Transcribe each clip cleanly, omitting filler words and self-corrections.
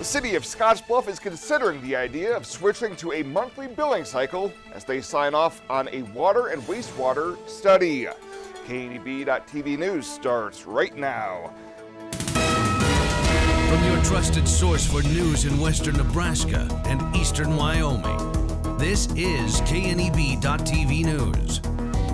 The city of Scottsbluff is considering the idea of switching to a monthly billing cycle as they sign off on a water and wastewater study. KNEB.TV News starts right now. From your trusted source for news in western Nebraska and eastern Wyoming, this is KNEB.TV News.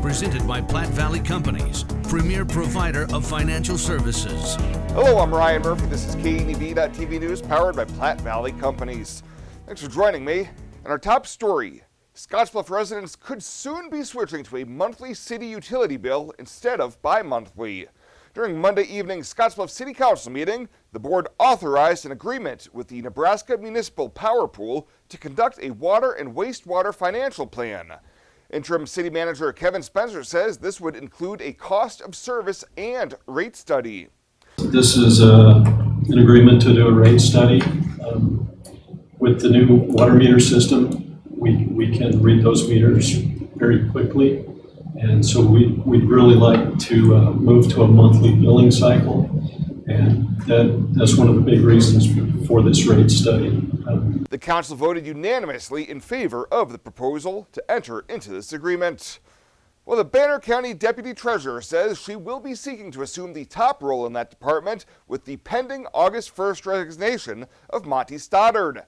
Presented by Platte Valley Companies, premier provider of financial services. Hello, I'm Ryan Murphy. This is KNEB.TV News, powered by Platte Valley Companies. Thanks for joining me. And our top story, Scottsbluff residents could soon be switching to a monthly city utility bill instead of bi-monthly. During Monday evening's Scottsbluff City Council meeting, the board authorized an agreement with the Nebraska Municipal Power Pool to conduct a water and wastewater financial plan. Interim City Manager Kevin Spencer says this would include a cost of service and rate study. This is an agreement to do a rate study. With the new water meter system, we can read those meters very quickly. And so we'd really like to move to a monthly billing cycle. And that's one of the big reasons for this rate study. The council voted unanimously in favor of the proposal to enter into this agreement. Well, the Banner County Deputy Treasurer says she will be seeking to assume the top role in that department with the pending August 1st resignation of Monty Stoddard.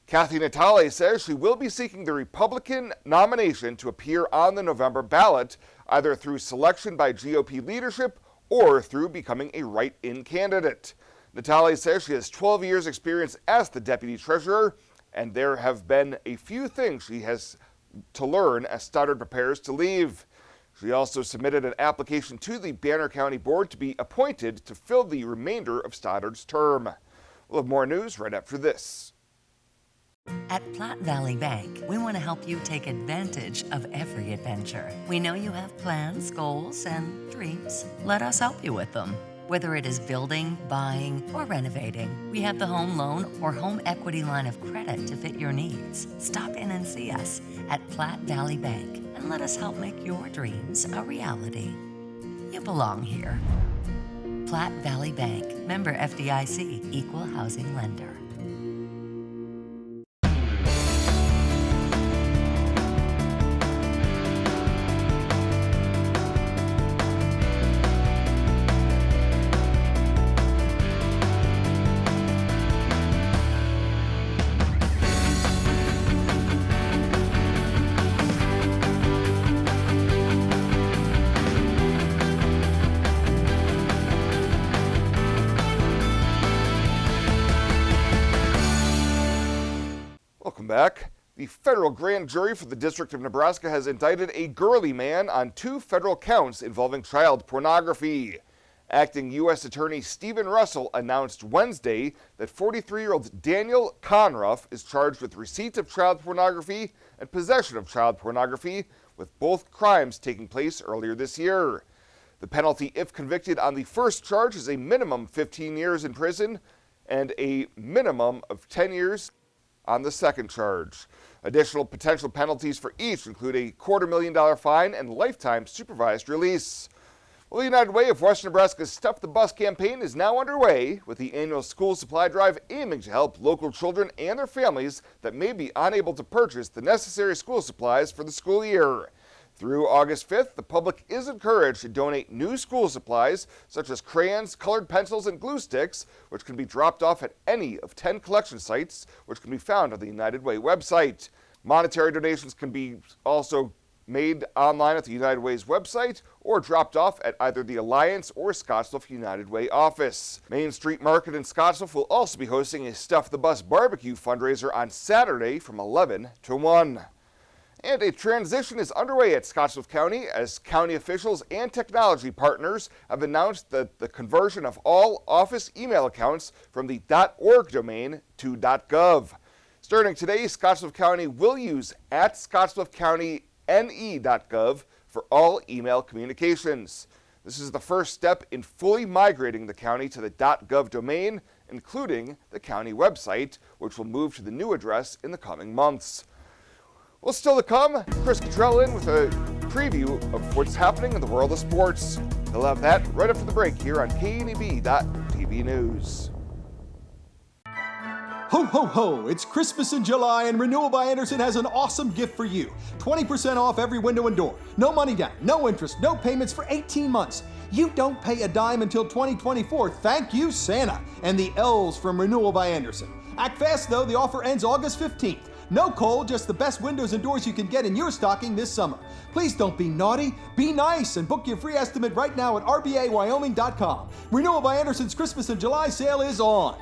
Kathy Natale says she will be seeking the Republican nomination to appear on the November ballot, either through selection by GOP leadership or through becoming a write-in candidate. Natale says she has 12 years experience as the Deputy Treasurer, and there have been a few things she has to learn as Stoddard prepares to leave. She also submitted an application to the Banner County Board to be appointed to fill the remainder of Stoddard's term. We'll have more news right after this. At Platte Valley Bank, we want to help you take advantage of every adventure. We know you have plans, goals, and dreams. Let us help you with them. Whether it is building, buying, or renovating, we have the home loan or home equity line of credit to fit your needs. Stop in and see us at Platte Valley Bank and let us help make your dreams a reality. You belong here. Platte Valley Bank, member FDIC, equal housing lender. Welcome back. The federal grand jury for the District of Nebraska has indicted a Gurley man on 2 federal counts involving child pornography. Acting U.S. Attorney Stephen Russell announced Wednesday that 43-year-old Daniel Conruff is charged with receipt of child pornography and possession of child pornography, with both crimes taking place earlier this year. The penalty, if convicted on the first charge, is a minimum 15 years in prison and a minimum of 10 years on the second charge. Additional potential penalties for each include a $250,000 fine and lifetime supervised release. Well, the United Way of Western Nebraska's Stuff the Bus campaign is now underway, with the annual school supply drive aiming to help local children and their families that may be unable to purchase the necessary school supplies for the school year. Through August 5th, the public is encouraged to donate new school supplies such as crayons, colored pencils, and glue sticks, which can be dropped off at any of 10 collection sites, which can be found on the United Way website. Monetary donations can be also made online at the United Way's website or dropped off at either the Alliance or Scottsbluff United Way office. Main Street Market in Scottsbluff will also be hosting a Stuff the Bus barbecue fundraiser on Saturday from 11 to 1. And a transition is underway at Scottsbluff County as county officials and technology partners have announced that the conversion of all office email accounts from the .org domain to .gov. Starting today, Scottsbluff County will use @ScottsbluffCountyNE.gov for all email communications. This is the first step in fully migrating the county to the .gov domain, including the county website, which will move to the new address in the coming months. Well, still to come, Chris Cottrell in with a preview of what's happening in the world of sports. He'll have that right after the break here on KNEB.TV News. Ho, ho, ho! It's Christmas in July, and Renewal by Andersen has an awesome gift for you. 20% off every window and door. No money down, no interest, no payments for 18 months. You don't pay a dime until 2024. Thank you, Santa, and the elves from Renewal by Andersen. Act fast, though. The offer ends August 15th. No coal, just the best windows and doors you can get in your stocking this summer. Please don't be naughty, be nice, and book your free estimate right now at rbawyoming.com. Renewal by Andersen's Christmas in July sale is on.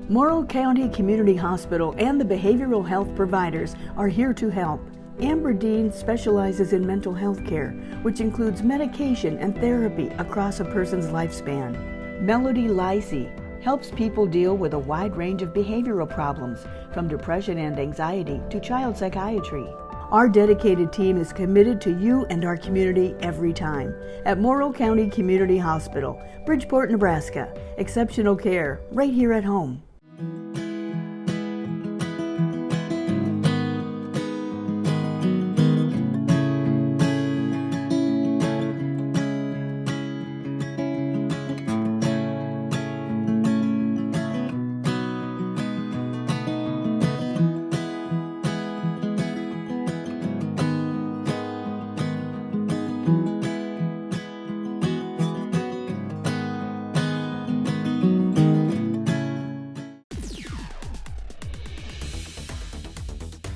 Morrill County Community Hospital and the behavioral health providers are here to help. Amber Dean specializes in mental health care, which includes medication and therapy across a person's lifespan. Melody Lacey helps people deal with a wide range of behavioral problems, from depression and anxiety to child psychiatry. Our dedicated team is committed to you and our community every time. At Morrill County Community Hospital, Bridgeport, Nebraska. Exceptional care right here at home.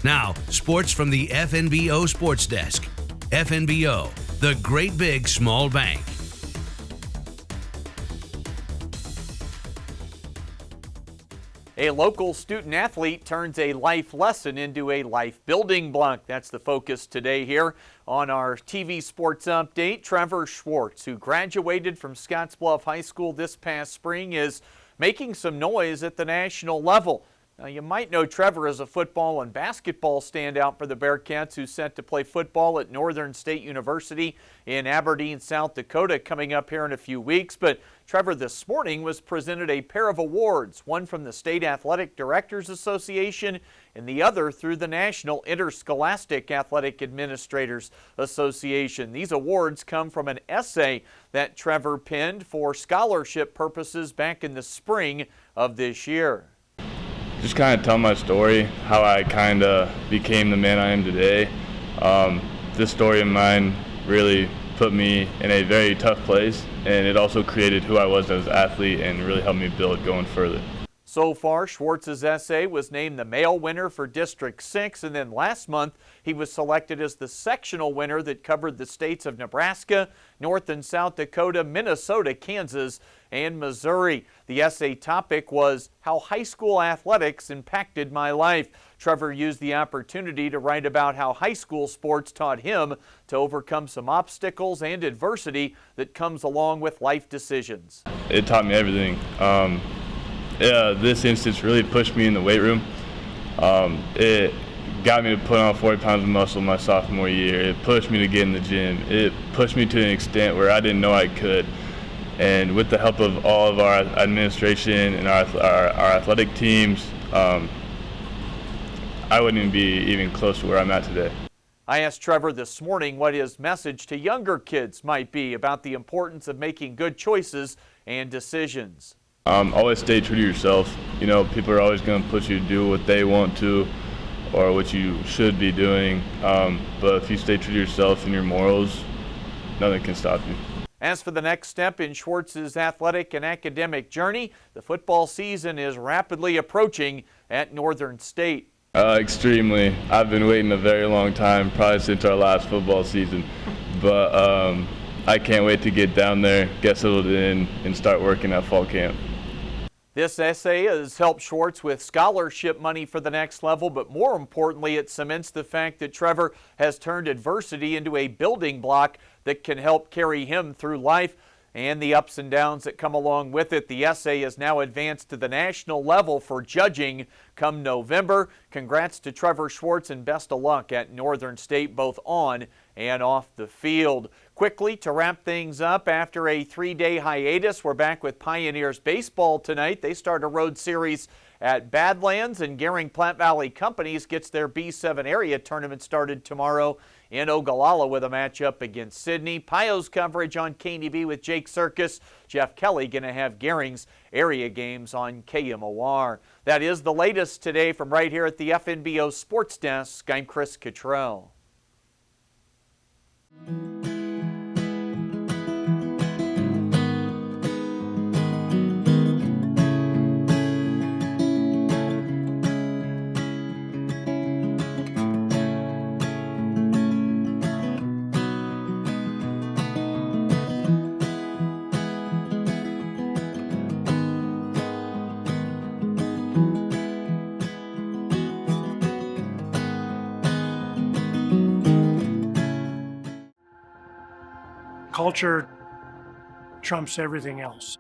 Now, sports from the FNBO Sports Desk. FNBO, the great big small bank. A local student athlete turns a life lesson into a life building block. That's the focus today here on our TV Sports Update. Trevor Schwartz, who graduated from Scottsbluff High School this past spring, is making some noise at the national level. Now, you might know Trevor as a football and basketball standout for the Bearcats, who's set to play football at Northern State University in Aberdeen, South Dakota, coming up here in a few weeks. But Trevor this morning was presented a pair of awards, one from the State Athletic Directors Association and the other through the National Interscholastic Athletic Administrators Association. These awards come from an essay that Trevor penned for scholarship purposes back in the spring of this year. Just kind of tell my story, how I kind of became the man I am today. This story of mine really put me in a very tough place, and it also created who I was as an athlete and really helped me build going further. So far, Schwartz's essay was named the male winner for District 6, and then last month he was selected as the sectional winner that covered the states of Nebraska, North and South Dakota, Minnesota, Kansas, and Missouri. The essay topic was how high school athletics impacted my life. Trevor used the opportunity to write about how high school sports taught him to overcome some obstacles and adversity that comes along with life decisions. It taught me everything. This instance really pushed me in the weight room. It got me to put on 40 pounds of muscle my sophomore year. It pushed me to get in the gym. It pushed me to an extent where I didn't know I could. And with the help of all of our administration and our athletic teams, I wouldn't even be close to where I'm at today. I asked Trevor this morning what his message to younger kids might be about the importance of making good choices and decisions. Always stay true to yourself. You know, people are always going to push you to do what they want to or what you should be doing. But if you stay true to yourself and your morals, nothing can stop you. As for the next step in Schwartz's athletic and academic journey, the football season is rapidly approaching at Northern State. Extremely. I've been waiting a very long time, probably since our last football season. But I can't wait to get down there, get settled in, and start working at fall camp. This essay has helped Schwartz with scholarship money for the next level, but more importantly, it cements the fact that Trevor has turned adversity into a building block that can help carry him through life. and the ups and downs that come along with it. The essay is now advanced to the national level for judging come November. Congrats to Trevor Schwartz and best of luck at Northern State, both on and off the field. Quickly, to wrap things up, after a 3-day hiatus, we're back with Pioneers baseball tonight. They start a road series at Badlands, and Gering Platte Valley Companies gets their B7 area tournament started tomorrow in Ogallala with a matchup against Sydney. Pio's coverage on KNEB with Jake Circus. Jeff Kelly going to have Gering's area games on KMOR. That is the latest today from right here at the FNBO Sports Desk. I'm Chris Cottrell. Culture trumps everything else.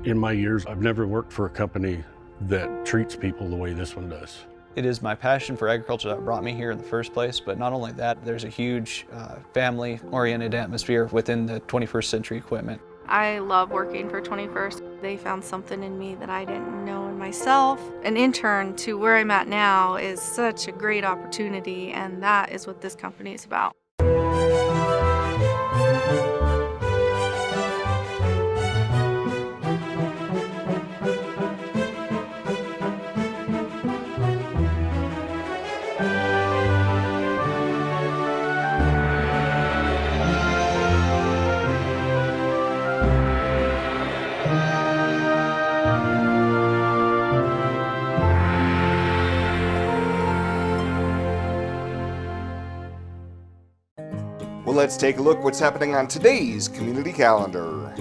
In my years, I've never worked for a company that treats people the way this one does. It is my passion for agriculture that brought me here in the first place, but not only that, there's a huge family-oriented atmosphere within the 21st Century Equipment. I love working for 21st. They found something in me that I didn't know in myself. An intern to where I'm at now is such a great opportunity, and that is what this company is about. Well, let's take a look what's happening on today's community calendar.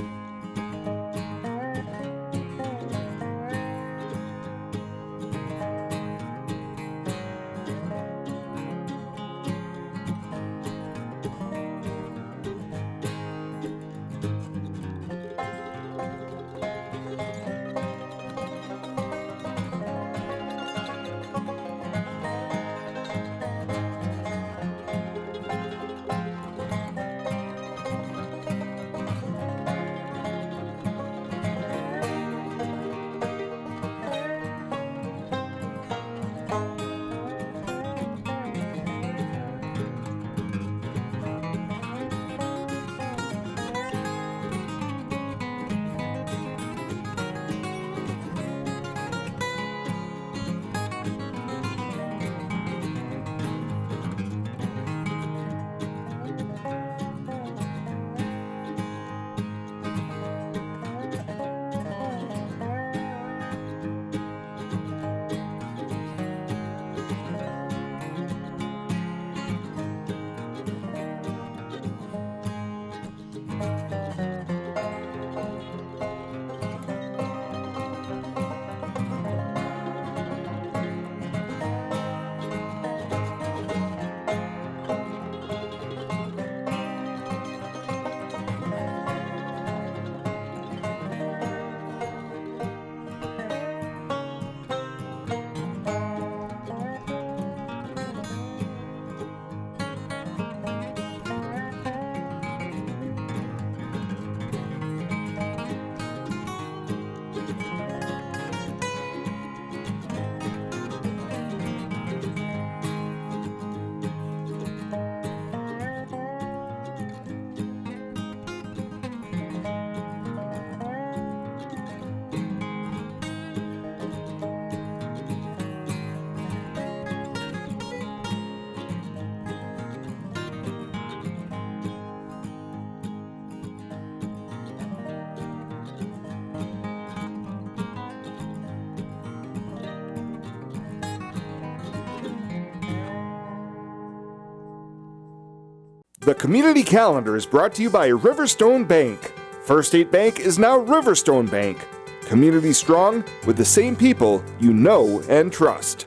The community calendar is brought to you by Riverstone Bank. First State Bank is now Riverstone Bank. Community strong with the same people you know and trust.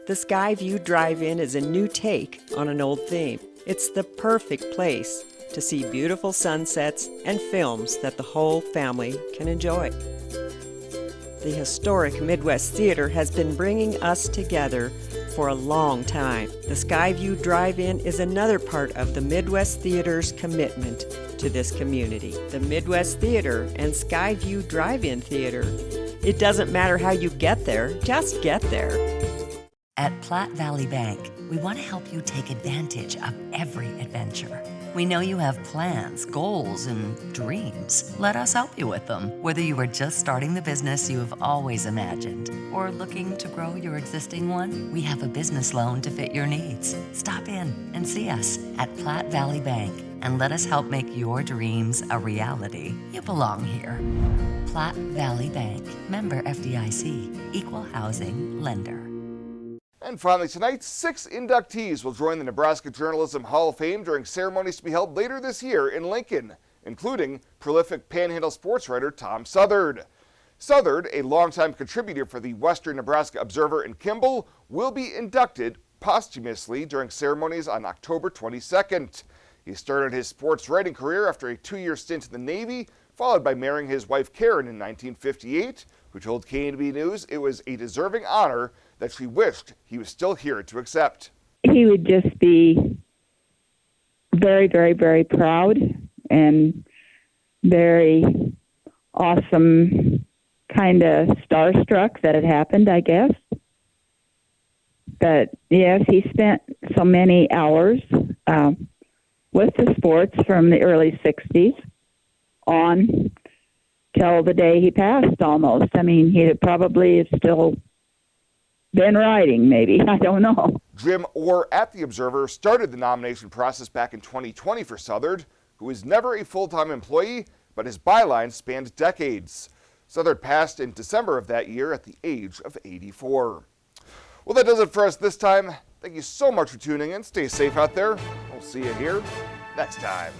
The Skyview Drive-In is a new take on an old theme. It's the perfect place to see beautiful sunsets and films that the whole family can enjoy. The historic Midwest Theater has been bringing us together for a long time. The Skyview Drive-In is another part of the Midwest Theater's commitment to this community. The Midwest Theater and Skyview Drive-In Theater. It doesn't matter how you get there, just get there. At Platte Valley Bank, we want to help you take advantage of every adventure. We know you have plans, goals, and dreams. Let us help you with them. Whether you are just starting the business you have always imagined or looking to grow your existing one, we have a business loan to fit your needs. Stop in and see us at Platte Valley Bank and let us help make your dreams a reality. You belong here. Platte Valley Bank, member FDIC, equal housing lender. And finally tonight, 6 inductees will join the Nebraska Journalism Hall of Fame during ceremonies to be held later this year in Lincoln, including prolific Panhandle sports writer Tom Southard. Southard, a longtime contributor for the Western Nebraska Observer and Kimball, will be inducted posthumously during ceremonies on October 22nd. He started his sports writing career after a 2-year stint in the Navy, followed by marrying his wife Karen in 1958, who told KNB News it was a deserving honor that she wished he was still here to accept. He would just be very, very, very proud and very awesome, kind of starstruck that it happened, I guess. But yes, he spent so many hours with the sports from the early 60s on till the day he passed almost. I mean, he'd probably still been writing, maybe. I don't know. Jim Orr at The Observer started the nomination process back in 2020 for Southard, who was never a full-time employee, but his byline spanned decades. Southard passed in December of that year at the age of 84. Well, that does it for us this time. Thank you so much for tuning in. Stay safe out there. We'll see you here next time.